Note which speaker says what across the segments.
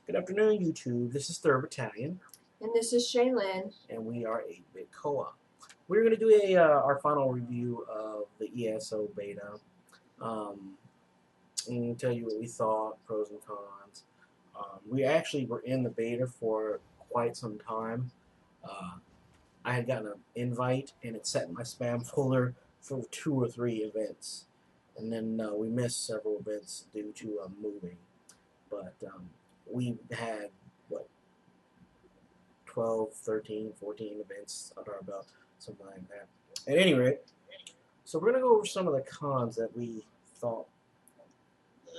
Speaker 1: Good afternoon, YouTube. This is 3rd Battalion,
Speaker 2: And this is Shaylin.
Speaker 1: and we are 8-Bit Co-op. We're going to do our final review of the ESO Beta, um, and tell you what we thought, pros and cons. We actually were in the beta for quite some time. Uh, I had gotten an invite, and it sat in my spam folder for 2 or 3 events, and then we missed several events due to moving. But we had what 12, 13, 14 events under our belt, something like that. At any rate, so we're going to go over some of the cons that we thought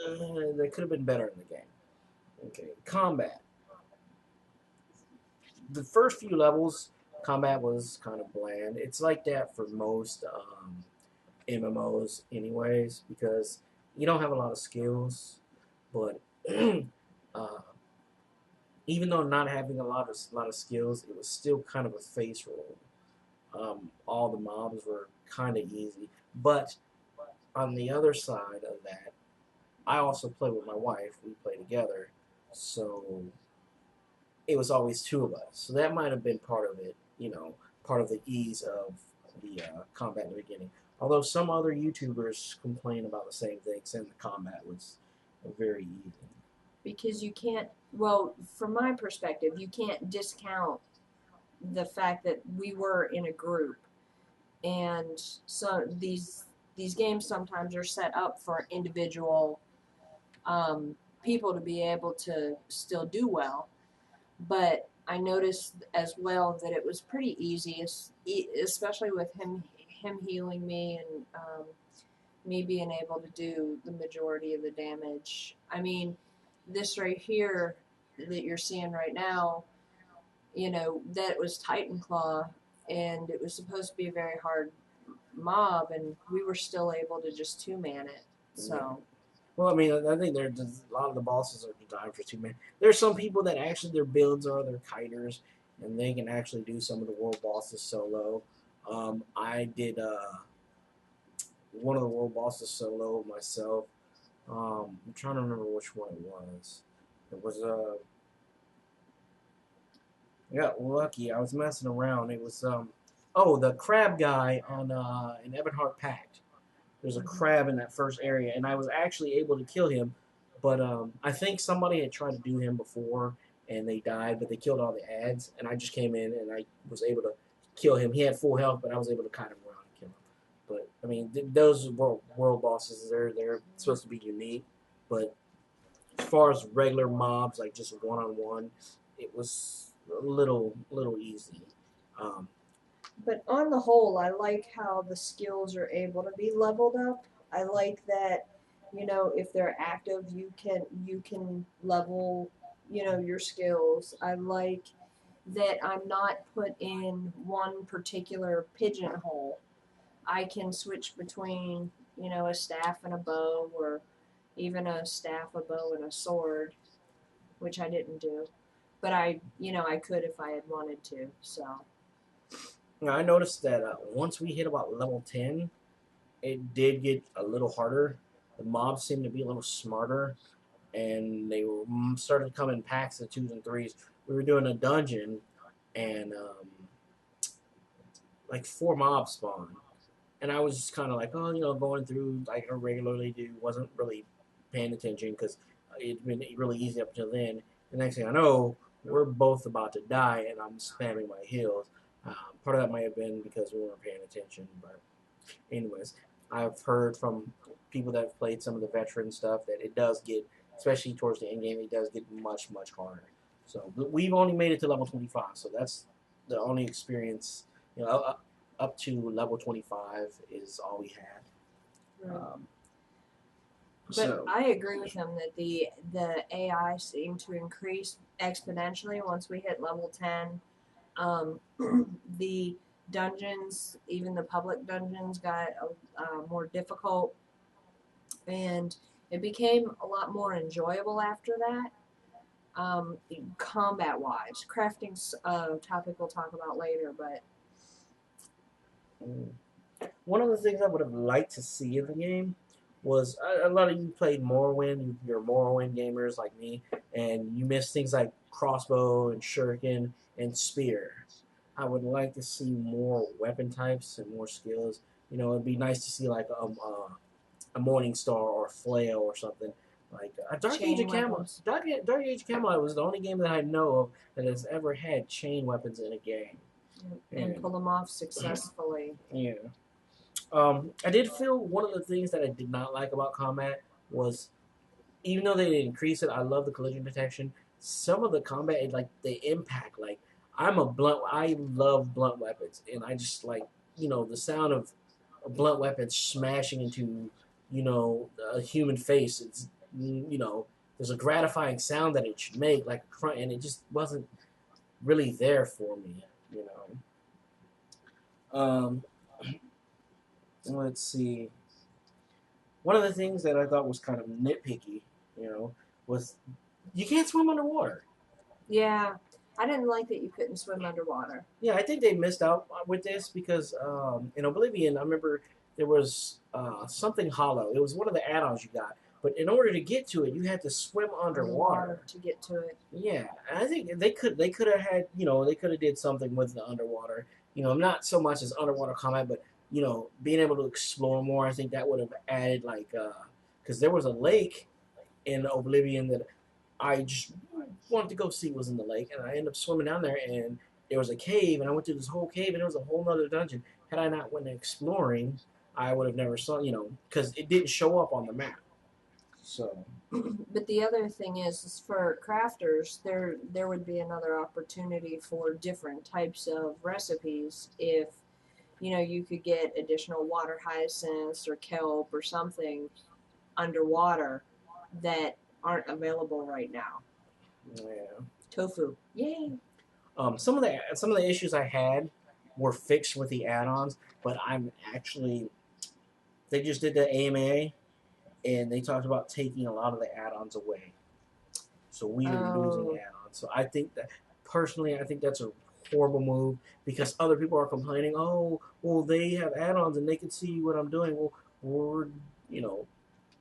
Speaker 1: that could have been better in the game. Okay, combat. The first few levels, combat was kind of bland. It's like that for most MMOs, anyways, because you don't have a lot of skills. But uh, even though not having a lot of skills, it was still kind of a face roll. All the mobs were kind of easy. But on the other side of that, I also play with my wife. We play together. So it was always 2 of us. So that might have been part of it, part of the ease of the combat in the beginning. Although some other YouTubers complain about the same thing, saying the combat was very easy.
Speaker 2: Because you can't, well, from my perspective, you can't discount the fact that we were in a group. And so these games sometimes are set up for individual people to be able to still do well. But I noticed as well that it was pretty easy, especially with him healing me and me being able to do the majority of the damage. I mean, this right here that you're seeing right now, that was Titan Claw, and it was supposed to be a very hard mob, and we were still able to just two-man it. So.
Speaker 1: Well, I mean, I think there's a lot of the bosses are designed for 2 men. There's some people that actually their builds are their kiters, and they can actually do some of the world bosses solo. I did one of the world bosses solo myself. I'm trying to remember which one it was. It was I got lucky. I was messing around. It was the crab guy on in Ebonheart Pact. There's a crab in that first area, and I was actually able to kill him, but I think somebody had tried to do him before, and they died, but they killed all the ads, and I just came in and I was able to kill him. He had full health, but I was able to kite him around and kill him. But I mean, those world bosses, they're supposed to be unique, but as far as regular mobs, like just one-on-one, it was a little easy. Um,
Speaker 2: But on the whole, I like how the skills are able to be leveled up. I like that, if they're active, you can level, your skills. I like that I'm not put in one particular pigeonhole. I can switch between, a staff and a bow, or even a staff, a bow, and a sword, which I didn't do. But I could if I had wanted to. So.
Speaker 1: Now, I noticed that once we hit about level 10, it did get a little harder. The mobs seemed to be a little smarter, and they started to come in packs of 2s and 3s. We were doing a dungeon, and like 4 mobs spawned. And I was just kind of like, oh, going through like I regularly do. Wasn't really paying attention because it'd been really easy up until then. The next thing I know, we're both about to die, and I'm spamming my heals. Part of that might have been because we weren't paying attention, but anyways, I've heard from people that have played some of the veteran stuff that it does get, especially towards the end game, it does get much harder. So we've only made it to level 25, so that's the only experience. Up to level 25 is all we had.
Speaker 2: Right. But I agree with him that the AI seemed to increase exponentially once we hit level 10. The dungeons, even the public dungeons, got more difficult, and it became a lot more enjoyable after that. Combat wise, crafting's a topic we'll talk about later, but
Speaker 1: one of the things I would have liked to see in the game was a lot of you played Morrowind. You're Morrowind gamers like me, and you miss things like crossbow and shuriken and spear. I would like to see more weapon types and more skills. You know, it'd be nice to see like a Morning Star or a flail or something. Like Dark Age
Speaker 2: Chain
Speaker 1: of Camelot.
Speaker 2: weapons.
Speaker 1: Dark Age of Camelot was the only game that I know of that has ever had chain weapons in a game.
Speaker 2: And
Speaker 1: And
Speaker 2: pull them off successfully.
Speaker 1: yeah, I did feel one of the things that I did not like about combat was even though they increase it, I love the collision detection. Some of the combat, like the impact, like I love blunt weapons, and I just like the sound of a blunt weapon smashing into a human face. It's there's a gratifying sound that it should make, like a crunch, and it just wasn't really there for me. You know, let's see. One of the things that I thought was kind of nitpicky, was you can't swim underwater.
Speaker 2: Yeah, I didn't like that you couldn't swim underwater.
Speaker 1: Yeah, I think they missed out with this because in Oblivion, I remember there was something hollow. It was one of the add-ons you got, but in order to get to it, you had to swim underwater.
Speaker 2: Underwater to get to it.
Speaker 1: Yeah, and I think they could have had they could have did something with the underwater. Not so much as underwater combat, but being able to explore more. I think that would have added like because there was a lake in Oblivion that I just wanted to go see what was in the lake, and I ended up swimming down there, and there was a cave, and I went through this whole cave, and there was a whole nother dungeon. Had I not went exploring, I would have never saw, because it didn't show up on the map. So,
Speaker 2: But the other thing is for crafters, there would be another opportunity for different types of recipes if you could get additional water hyacinths or kelp or something underwater that aren't available right now.
Speaker 1: yeah.
Speaker 2: Tofu, yay!
Speaker 1: Some of the issues I had were fixed with the add-ons, but I'm actually they just did the AMA and they talked about taking a lot of the add-ons away. So we are losing
Speaker 2: Oh,
Speaker 1: add-ons. So I think that personally, I think that's a horrible move because other people are complaining. Oh, well, they have add-ons and they can see what I'm doing. Well, we're you know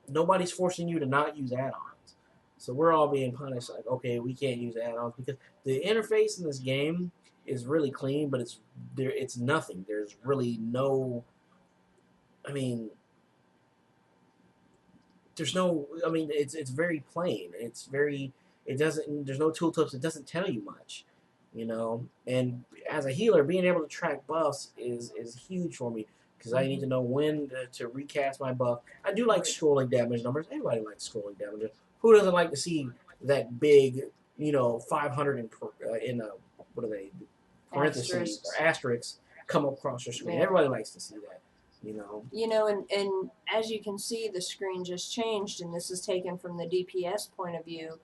Speaker 1: nobody's forcing you to not use add-ons. So we're all being punished. Like, okay, we can't use add-ons because the interface in this game is really clean, but it's there. It's nothing. There's really no. I mean, there's no. I mean, it's very plain. It's very. It doesn't. There's no tooltips. It doesn't tell you much. And as a healer, being able to track buffs is huge for me because I need to know when to recast my buff. I do like
Speaker 2: right.
Speaker 1: scrolling damage numbers. Everybody likes scrolling damage. Who doesn't like to see that big, 500 in what are they, parentheses
Speaker 2: Asterisks.
Speaker 1: or asterisks come across your screen?
Speaker 2: Yeah.
Speaker 1: Everybody likes to see that. You know.
Speaker 2: And as you can see, the screen just changed, and this is taken from the DPS point of view.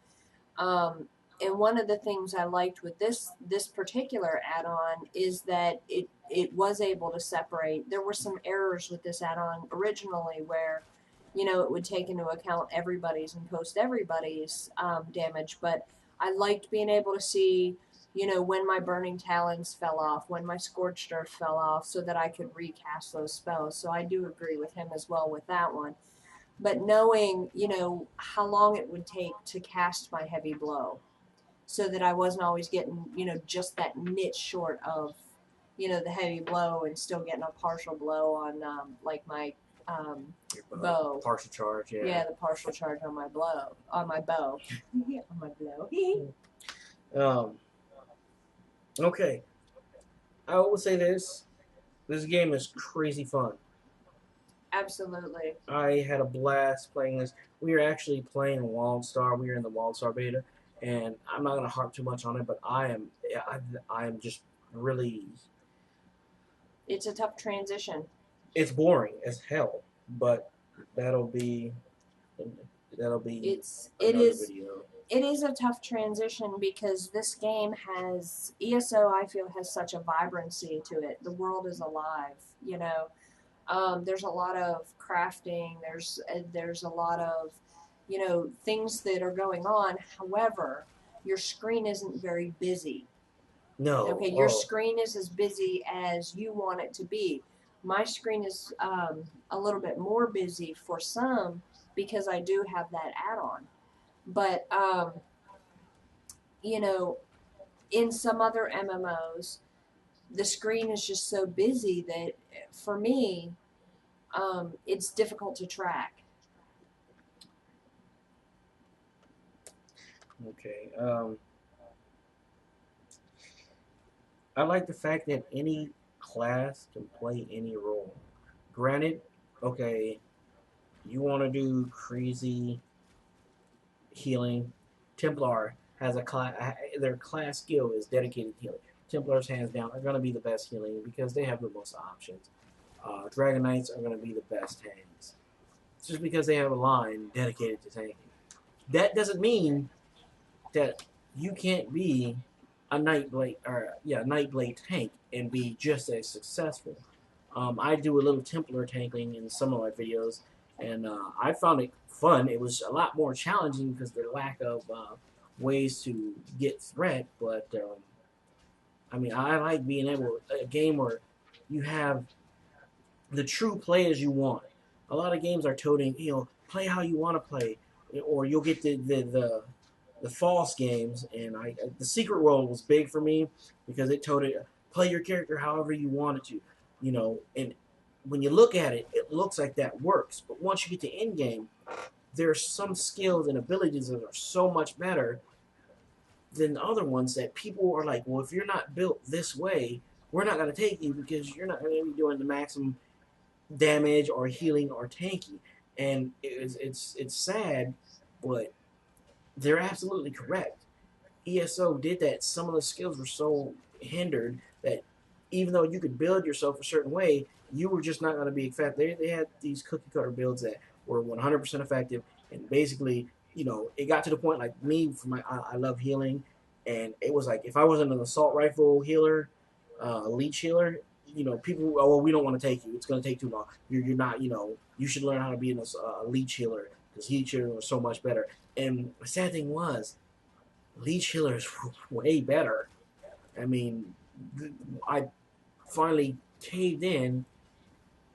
Speaker 2: And one of the things I liked with this particular add-on is that it was able to separate. There were some errors with this add-on originally where, it would take into account everybody's and post everybody's damage. But I liked being able to see, when my Burning Talons fell off, when my Scorched Earth fell off, so that I could recast those spells. So I do agree with him as well with that one. But knowing, how long it would take to cast my heavy blow so that I wasn't always getting, just that niche short of, the heavy blow and still getting a partial blow on, like my bow.
Speaker 1: Partial charge, yeah.
Speaker 2: Yeah, the partial charge on my bow. On my blow.
Speaker 1: Um, okay, I will say this: this game is crazy fun.
Speaker 2: Absolutely.
Speaker 1: I had a blast playing this. We were actually playing WildStar. We were in the WildStar beta, and I'm not gonna harp too much on it, but I am just really.
Speaker 2: It's a tough transition.
Speaker 1: It's boring as hell, but that'll be that'll be
Speaker 2: It
Speaker 1: another
Speaker 2: is
Speaker 1: video.
Speaker 2: it is a tough transition because this game has ESO. I feel has such a vibrancy to it. The world is alive. There's a lot of crafting. There's a lot of things that are going on. However, your screen isn't very busy.
Speaker 1: No,
Speaker 2: Okay, your screen is as busy as you want it to be. My screen is a little bit more busy for some because I do have that add-on. But you know, in some other MMOs, the screen is just so busy that for me, it's difficult to track.
Speaker 1: Okay. I like the fact that any class can play any role. Granted, okay, you want to do crazy healing. Templar has a class. Their class skill is dedicated to healing. Templars, hands down, are going to be the best healing because they have the most options. Dragon Knights are going to be the best tanks, just because they have a line dedicated to tanking. That doesn't mean that you can't be a Nightblade or Nightblade tank and be just as successful. I do a little Templar tanking in some of my videos, and I found it fun. It was a lot more challenging because the lack of ways to get threat. But I mean, I like being able a game where you have the true play as you want. A lot of games are toting, play how you want to play, or you'll get the false games. And the secret world was big for me because it told it play your character however you wanted to, And when you look at it, it looks like that works. But once you get to end game, there's some skills and abilities that are so much better than the other ones that people are like, well, if you're not built this way, we're not going to take you because you're not going to be doing the maximum damage or healing or tanky. And it's sad, but they're absolutely correct. ESO did that. Some of the skills were so hindered that even though you could build yourself a certain way, you were just not going to be effective. They had these cookie cutter builds that were 100% effective, and basically, it got to the point like me. For I love healing, and it was like if I wasn't an assault rifle healer, leech healer, people, oh, well, we don't want to take you. It's going to take too long. You're not, you should learn how to be a leech healer because leech healer was so much better. And the sad thing was, leech healers were way better. I mean, I finally caved in,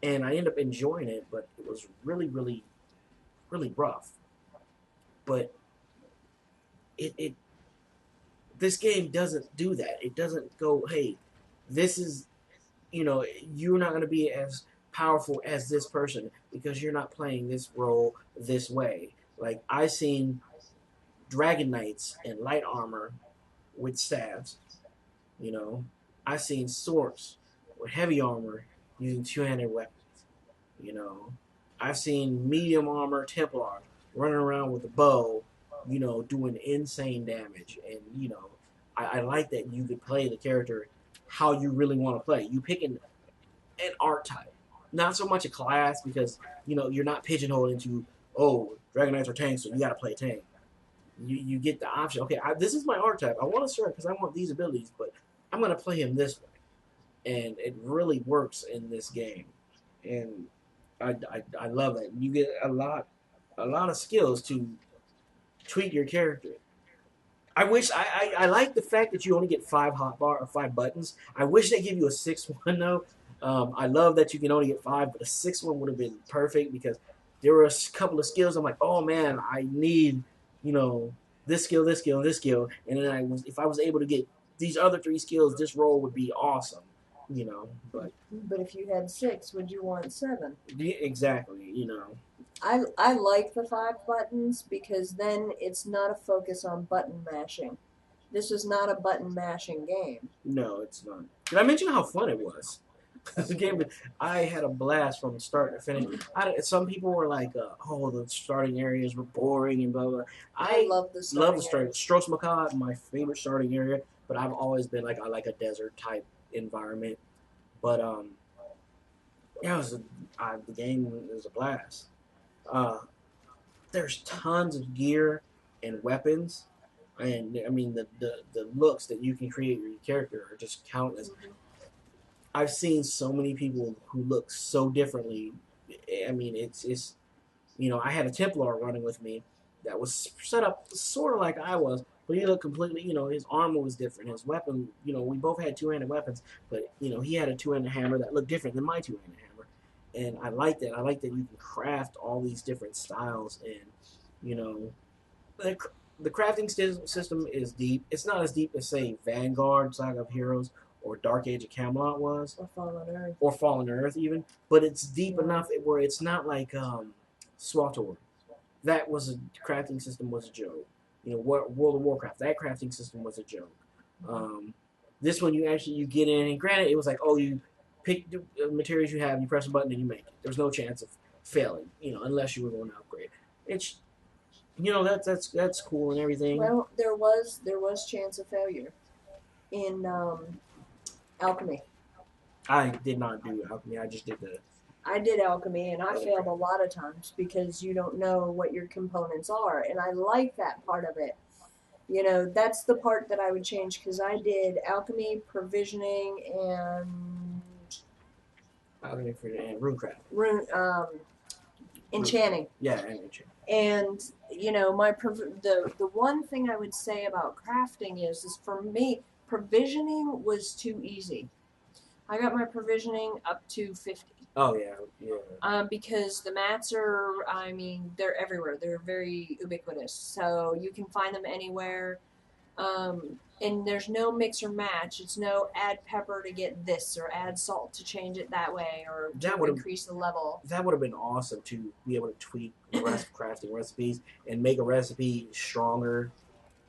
Speaker 1: and I ended up enjoying it, but it was really, really, really rough. But it this game doesn't do that. It doesn't go, hey, this is you're not going to be as powerful as this person because you're not playing this role this way. Like I seen Dragon Knights in light armor with staves. You know, I seen swords with heavy armor using two-handed weapons. You know, I've seen medium armor Templar running around with a bow, doing insane damage. And I like that you could play the character how you really want to play. You pick an art type, not so much a class because you're not pigeonholed into Dragon Knights are tanks, so you got to play tank. You get the option. Okay, this is my art type. I want to start because I want these abilities, but I'm going to play him this way, and it really works in this game, and I love it. You get a lot of skills to tweak your character. I wish I like the fact that you only get 5 hotbar or 5 buttons. I wish they give you a sixth one though. I love that you can only get 5, but a sixth one would have been perfect because there were a couple of skills. I'm like, oh man, I need you know this skill, this skill, and this skill, and then if I was able to get these other 3 skills, this role would be awesome. But
Speaker 2: But if you had 6, would you want 7?
Speaker 1: exactly.
Speaker 2: I like the 5 buttons because then it's not a focus on button mashing. This is not a button mashing game.
Speaker 1: No, it's not. Did I mention how fun it was? The game, I had a blast from start to finish. Some people were like, "Oh, the starting areas were boring and blah blah."
Speaker 2: I
Speaker 1: I
Speaker 2: love the
Speaker 1: love the
Speaker 2: starting
Speaker 1: starting. Stros Macaw, my favorite starting area, but I've always been like I like a desert type environment. But yeah, the game was a blast. Uh, there's tons of gear and weapons, and I mean the looks that you can create your character are just countless.
Speaker 2: area.
Speaker 1: I've seen so many people who look so differently. I mean, I had a Templar running with me that was set up sort of like I was, but he looked completely, his armor was different. His weapon, we both had two-handed weapons, but he had a two-handed hammer that looked different than my two-handed hammer, and I like that. I like that you can craft all these different styles, and you know, the, the crafting system is deep. It's not as deep as say Vanguard, Saga of Heroes, or Dark Age of Camelot was, or Fallen Earth even, but it's deep enough where it's not like SWTOR. That was a crafting system was a joke. World of Warcraft, that crafting system was a joke. This one you get in, and granted, it was like, oh, you pick the materials you have, you press a button, and you make it. There's no chance of failing, unless you were going to upgrade. It's that's cool and everything.
Speaker 2: Well, there was chance of failure in alchemy.
Speaker 1: I did not do alchemy. I just did the.
Speaker 2: I did alchemy, and I failed a lot of times because you don't know what your components are, and I like that part of it. That's the part that I would change because I did alchemy, provisioning, and
Speaker 1: alchemy for runecraft.
Speaker 2: Enchanting.
Speaker 1: Yeah, and enchanting.
Speaker 2: And the one thing I would say about crafting is for me, provisioning was too easy. I got my provisioning up to 50.
Speaker 1: Oh yeah.
Speaker 2: Because the mats are, they're everywhere. They're very ubiquitous, so you can find them anywhere. And there's no mix or match. It's no add pepper to get this or add salt to change it that way or to increase the level.
Speaker 1: That would have been awesome to be able to tweak the rest of crafting recipes and make a recipe stronger.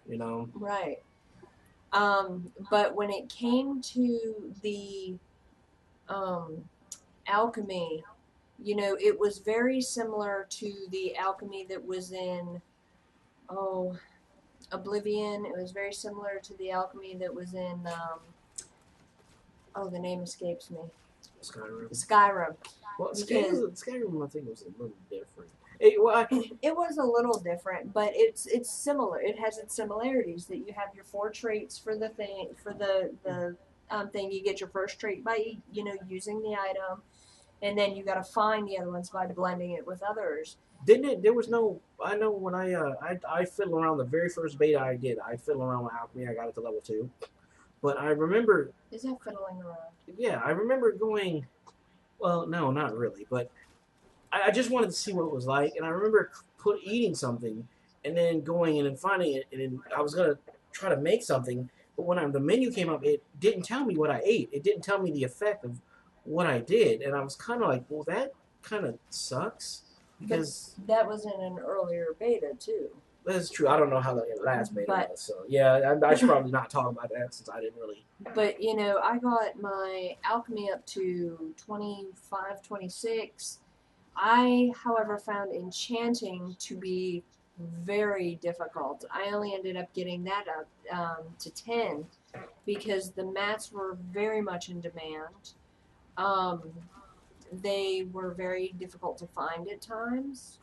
Speaker 2: Right. But when it came to the alchemy, it was very similar to the alchemy that was in Oblivion. It was very similar to the alchemy that was in the name escapes me. Skyrim.
Speaker 1: Well, Skyrim I think was a little different. It
Speaker 2: was a little different, but it's similar. It has its similarities that you have your 4 traits for the thing for the thing. You get your first trait by using the item, and then you got to find the other ones by blending it with others.
Speaker 1: Didn't it? There was no. I know when I fiddled around the very first beta I did. I fiddled around with alchemy. I got it to level 2, but I remember.
Speaker 2: Is that fiddling around?
Speaker 1: Yeah, I remember going. Well, no, not really, but I just wanted to see what it was like, and I remember eating something, and then going in and finding it, and then I was gonna try to make something, but when the menu came up, it didn't tell me what I ate. It didn't tell me the effect of what I did, and I was kind of like, well, that kind of sucks. Because
Speaker 2: that was in an earlier beta too.
Speaker 1: That's true. I don't know how the last beta was, so yeah, I should probably not talk about that since I didn't really.
Speaker 2: But I got my alchemy up to 25, 26. I, however, found enchanting to be very difficult. I only ended up getting that up to 10 because the mats were very much in demand. They were very difficult to find at times.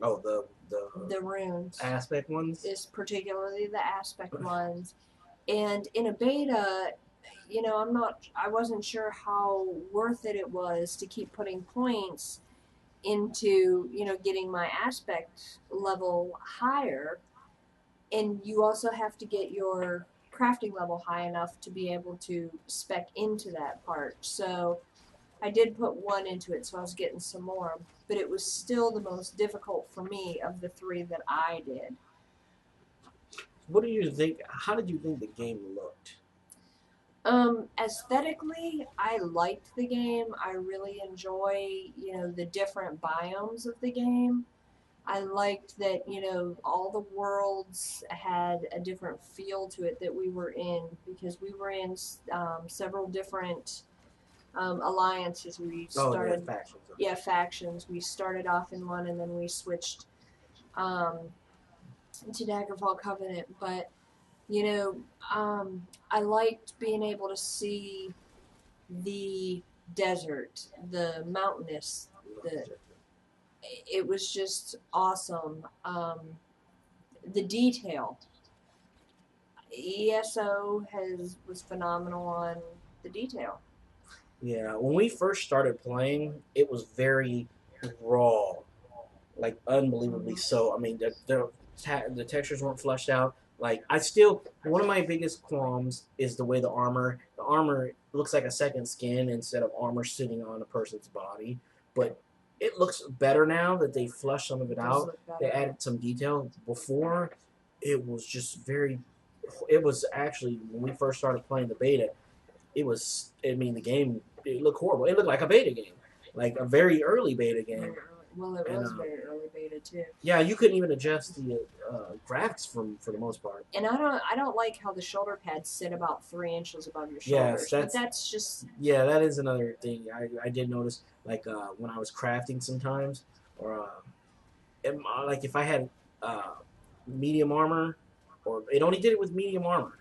Speaker 1: Oh,
Speaker 2: the runes.
Speaker 1: Aspect ones?
Speaker 2: Is particularly the aspect ones. And in a beta, I wasn't sure how worth it was to keep putting points into, getting my aspect level higher. And you also have to get your crafting level high enough to be able to spec into that part. So I did put 1 into it, so I was getting some more, but it was still the most difficult for me of the 3 that I did.
Speaker 1: What do you think? How did you think the game looked?
Speaker 2: Aesthetically, I liked the game. I really enjoy, the different biomes of the game. I liked that, all the worlds had a different feel to it that we were in, because we were in several different alliances. We started
Speaker 1: factions.
Speaker 2: Factions. We started off in one, and then we switched to Daggerfall Covenant. But I liked being able to see the desert, the mountainous. It was just awesome. The detail. ESO was phenomenal on the detail.
Speaker 1: Yeah, when we first started playing, it was very raw, like unbelievably so. I mean, the textures weren't fleshed out. Like one of my biggest qualms is the way the armor looks like a second skin instead of armor sitting on a person's body. But it looks better now that they flushed some of it
Speaker 2: It does
Speaker 1: out.
Speaker 2: look
Speaker 1: They
Speaker 2: better.
Speaker 1: added some detail. Before, it was just very. It was actually when we first started playing the beta. It was. I mean, the game it looked horrible. It looked like a beta game, like a very early beta
Speaker 2: Very
Speaker 1: game.
Speaker 2: early. Well, it
Speaker 1: And
Speaker 2: was very early beta too.
Speaker 1: yeah, you couldn't even adjust the graphics for the most part.
Speaker 2: And I don't like how the shoulder pads sit about 3 inches above your
Speaker 1: Yes,
Speaker 2: shoulders. But that's just
Speaker 1: yeah, that is another thing I did notice. Like when I was crafting sometimes, or like if I had uh, medium armor, or it only did it with medium armor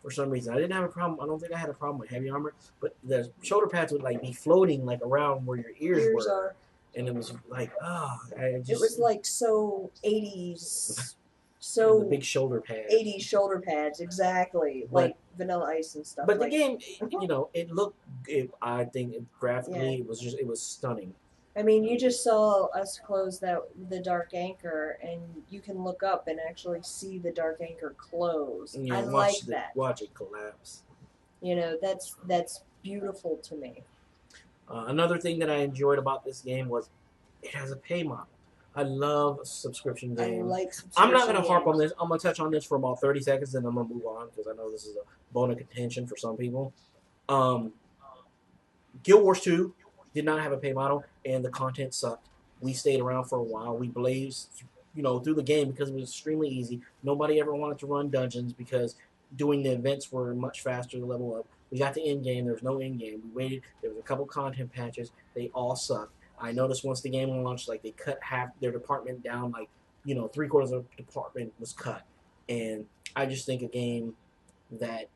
Speaker 1: for some reason. I didn't have a problem. I don't think I had a problem with heavy armor, but the shoulder pads would like be floating like around where your ears
Speaker 2: ears
Speaker 1: were,
Speaker 2: are.
Speaker 1: and it was like, oh, I
Speaker 2: It was
Speaker 1: just
Speaker 2: like so 80s,
Speaker 1: and the
Speaker 2: so
Speaker 1: big shoulder pads.
Speaker 2: 80s shoulder pads exactly,
Speaker 1: But
Speaker 2: like Vanilla Ice and stuff
Speaker 1: but the
Speaker 2: like.
Speaker 1: game,
Speaker 2: Mhm.
Speaker 1: it looked. I think
Speaker 2: Yeah.
Speaker 1: graphically, it was stunning.
Speaker 2: I mean, you just saw us close the dark anchor, and you can look up and actually see the dark anchor close.
Speaker 1: You
Speaker 2: I
Speaker 1: know,
Speaker 2: like that.
Speaker 1: watch it collapse.
Speaker 2: That's beautiful to me.
Speaker 1: Another thing that I enjoyed about this game was it has a pay model. I love subscription
Speaker 2: I
Speaker 1: games.
Speaker 2: like
Speaker 1: I'm not going
Speaker 2: subscription
Speaker 1: to harp on
Speaker 2: games.
Speaker 1: this. I'm going to touch on this for about 30 seconds, and I'm going to move on because I know this is a bone of contention for some people. Um, Guild Wars 2 did not have a pay model, and the content sucked. We stayed around for a while. We blazed, through the game because it was extremely easy. Nobody ever wanted to run dungeons because doing the events were much faster to level up. We got to end game. There was no end game. We waited. There was a couple content patches. They all sucked. I noticed once the game launched, like they cut half their department down. Like 3/4 of the department was cut, and I just think a game that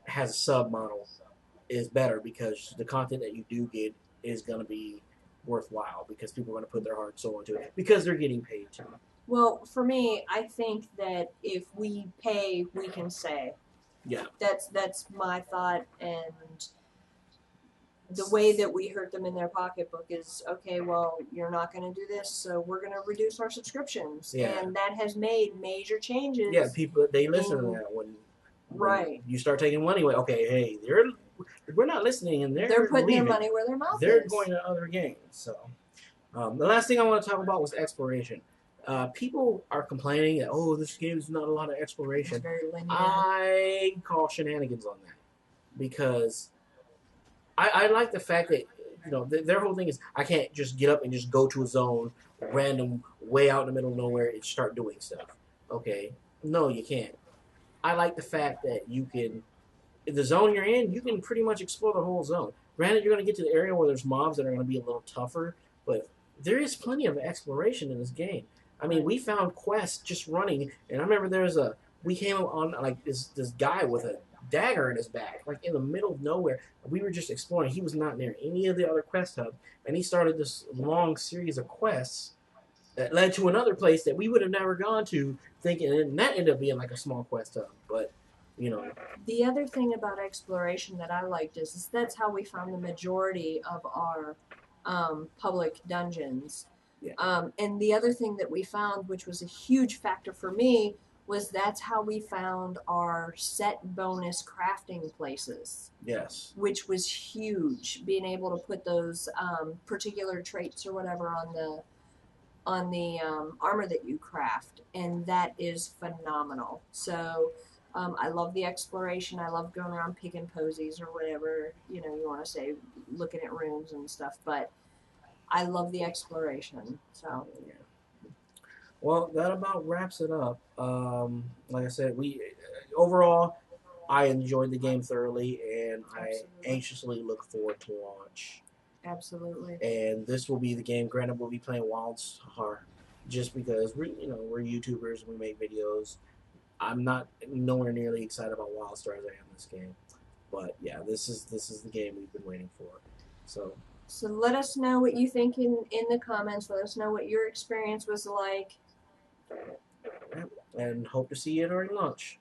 Speaker 1: has a sub model is better because the content that you do get is going to be worthwhile because people are going to put their heart and soul into it because they're getting paid to.
Speaker 2: Well, for me, I think that if we pay, we can say.
Speaker 1: Yeah.
Speaker 2: That's my thought, and the way that we hurt them in their pocketbook is okay. Well, you're not going to do this, so we're going to reduce our subscriptions,
Speaker 1: Yeah.
Speaker 2: and that has made major changes.
Speaker 1: Yeah, people they listen to that when
Speaker 2: right.
Speaker 1: you start taking money away. Okay, hey, we're not listening, and
Speaker 2: They're putting
Speaker 1: leaving.
Speaker 2: their money where their mouth
Speaker 1: they're
Speaker 2: is.
Speaker 1: going to other games. So the last thing I want to talk about was exploration. People are complaining that this game is not a lot of exploration.
Speaker 2: It's very linear.
Speaker 1: I call shenanigans on that because I like the fact that their whole thing is I can't just get up and just go to a zone random way out in the middle of nowhere and start doing stuff. Okay, no, you can't. I like the fact that you can the zone you're in, you can pretty much explore the whole zone. Granted, you're going to get to the area where there's mobs that are going to be a little tougher, but there is plenty of exploration in this game. I mean, we found quests just running, and I remember we came on like this guy with a dagger in his back, like in the middle of nowhere. We were just exploring. He was not near any of the other quest hubs, and he started this long series of quests that led to another place that we would have never gone to, thinking, and that ended up being like a small quest hub, but.
Speaker 2: The other thing about exploration that I liked is that's how we found the majority of our public dungeons.
Speaker 1: Yeah.
Speaker 2: And the other thing that we found, which was a huge factor for me, was that's how we found our set bonus crafting places.
Speaker 1: Yes.
Speaker 2: Which was huge, being able to put those particular traits or whatever on the armor that you craft, and that is phenomenal. So I love the exploration. I love going around picking posies or whatever you want to say, looking at runes and stuff. But I love the exploration. So
Speaker 1: yeah. Well, that about wraps it up. Like I said, we overall I enjoyed the game thoroughly, and
Speaker 2: Absolutely.
Speaker 1: I anxiously look forward to launch.
Speaker 2: Absolutely.
Speaker 1: And this will be the game. Granted, we'll be playing WildStar just because we're YouTubers. We make videos. I'm not nowhere nearly excited about WildStar as I am this game. But yeah, this is the game we've been waiting for.
Speaker 2: So let us know what you think in the comments. Let us know what your experience was like.
Speaker 1: And hope to see you during lunch.